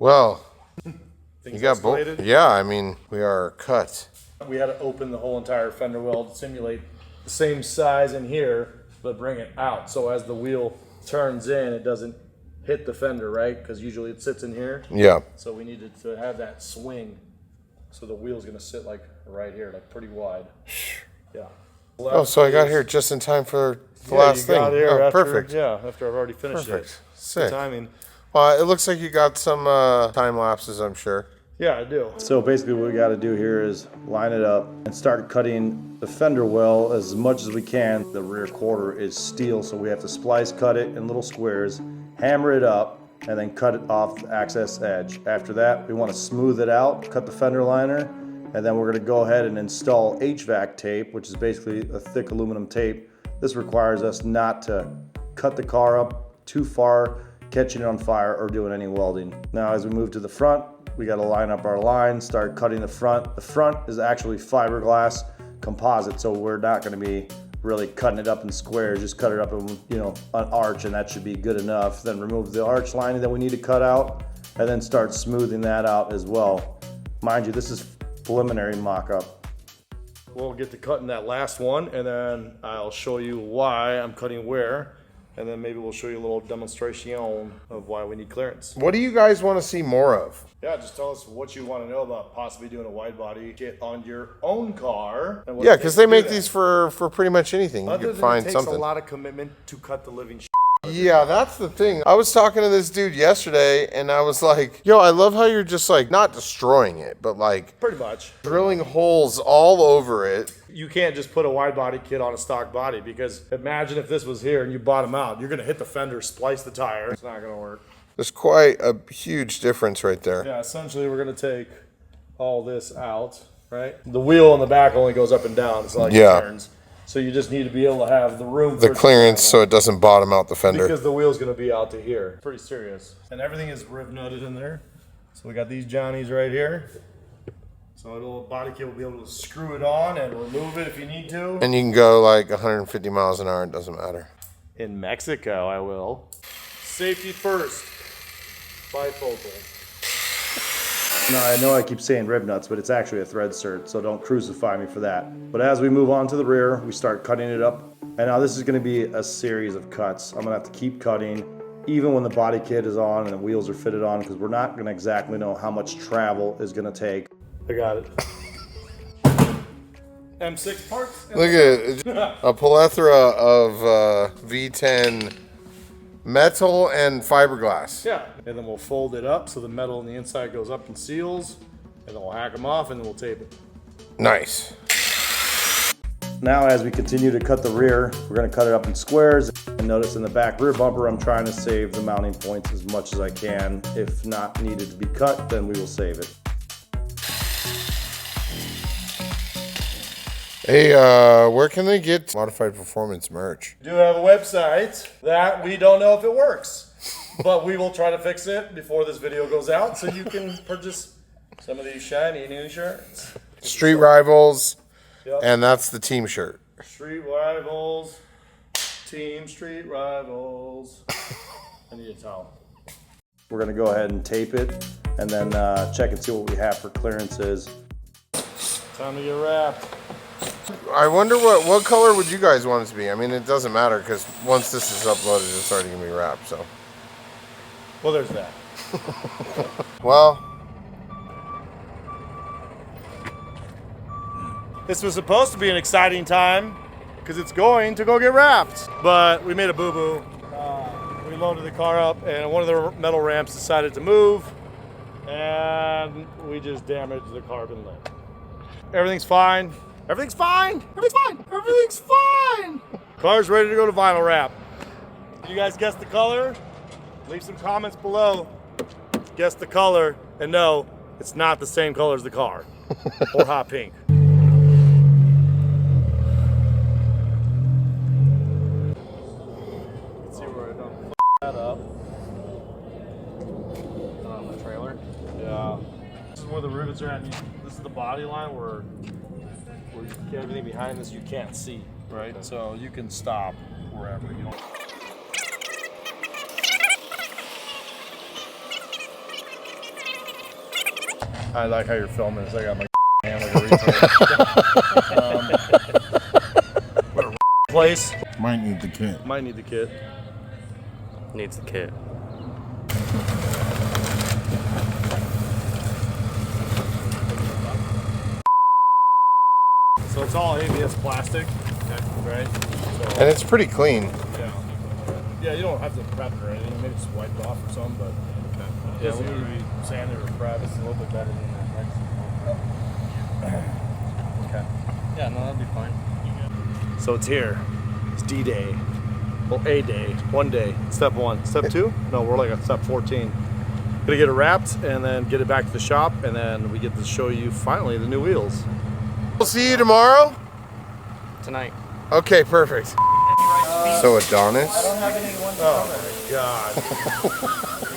Well, Things you got both. Yeah, I mean, we are cut. We had to open the whole entire fender well to simulate the same size in here, but bring it out. So as the wheel turns in, it doesn't hit the fender, right? Because usually it sits in here. Yeah. So we needed to have that swing. So the wheel's gonna sit like right here, like pretty wide. Yeah. Oh, so I got here just in time for the last thing. Got here oh, after, perfect. Yeah, after I've already finished Perfect. it. Sick. Good timing. Well, it looks like you got some time lapses, I'm sure. Yeah, I do. So basically what we got to do here is line it up and start cutting the fender well as much as we can. The rear quarter is steel, so we have to splice cut it in little squares, hammer it up, and then cut it off the access edge. After that, we want to smooth it out, cut the fender liner, and then we're going to go ahead and install HVAC tape, which is basically a thick aluminum tape. This requires us not to cut the car up too far, catching it on fire, or doing any welding. Now, as we move to the front, we got to line up our line, start cutting the front. The front is actually fiberglass composite, so we're not going to be really cutting it up in squares. Just cut it up in, an arch, and that should be good enough. Then remove the arch lining that we need to cut out, and then start smoothing that out as well. Mind you, this is preliminary mock-up. We'll get to cutting that last one, and then I'll show you why I'm cutting where. And then maybe we'll show you a little demonstration of why we need clearance. What do you guys want to see more of? Yeah, just tell us what you want to know about possibly doing a wide body kit on your own car. Yeah, because they make these for pretty much anything. You can find it takes something. A lot of commitment to cut the living shit. Yeah, that's the thing. I was talking to this dude yesterday, and I was like, yo, I love how you're just like, not destroying it, but like pretty much drilling holes all over it. You can't just put a wide body kit on a stock body, because imagine if this was here and you bottom out, you're gonna hit the fender, splice the tire. It's not gonna work. There's quite a huge difference right there. Yeah, essentially we're gonna take all this out, right? The wheel on the back only goes up and down. It's like it turns. So you just need to be able to have the room for the clearance so it doesn't bottom out the fender. Because the wheel's gonna be out to here. Pretty serious. And everything is riv nutted in there. So we got these Johnnies right here. So a little body kit will be able to screw it on and remove it if you need to. And you can go like 150 miles an hour, it doesn't matter. In Mexico, I will. Safety first. Bifocal. Now, I know I keep saying rib nuts, but it's actually a thread cert, so don't crucify me for that. But as we move on to the rear, we start cutting it up. And now this is gonna be a series of cuts. I'm gonna have to keep cutting, even when the body kit is on and the wheels are fitted on, because we're not gonna exactly know how much travel is gonna take. I got it. M6 parts. Look at it. A plethora of V10 metal and fiberglass. Yeah. And then we'll fold it up so the metal on the inside goes up and seals. And then we'll hack them off and then we'll tape it. Nice. Now as we continue to cut the rear, we're going to cut it up in squares. And notice in the back rear bumper, I'm trying to save the mounting points as much as I can. If not needed to be cut, then we will save it. Hey, where can they get Modified Performance merch? We do have a website that we don't know if it works, but we will try to fix it before this video goes out so you can purchase some of these shiny new shirts. Street Rivals, and that's the team shirt. Street Rivals, Team Street Rivals. I need a towel. We're gonna go ahead and tape it and then check and see what we have for clearances. Time to get wrapped. I wonder what color would you guys want it to be? I mean, it doesn't matter because once this is uploaded, it's already gonna be wrapped. So. Well, there's that. Well. This was supposed to be an exciting time because it's going to go get wrapped, but we made a boo-boo. We loaded the car up and one of the metal ramps decided to move and we just damaged the carbon lid. Everything's fine. Everything's fine. Everything's fine. Everything's fine. Car's ready to go to vinyl wrap. You guys guess the color? Leave some comments below. Guess the color, and no, it's not the same color as the car or hot pink. Let's see where I don't that up. On the trailer. Yeah. This is where the rivets are at. This is the body line where everything behind this you can't see, right? So you can stop wherever you want. I like how you're filming this. I got my hand like a retard. What a place. Might need the kit. Might need the kit. Needs the kit. So it's all ABS plastic, right? So, And it's pretty clean. yeah. Yeah, you don't have to prep it or anything. Maybe just wipe it off or something, but yeah, we need to be sanded or prepped. It's a little bit better than that, right? Okay. Yeah, no, that'd be fine. So it's here. It's D-Day. Well, A-Day. 1 day. Step 1. Step 2? No, we're like at step 14. Gonna get it wrapped and then get it back to the shop, and then we get to show you finally the new wheels. We'll see you tomorrow. Tonight. Okay, perfect. So Adonis. Oh my god.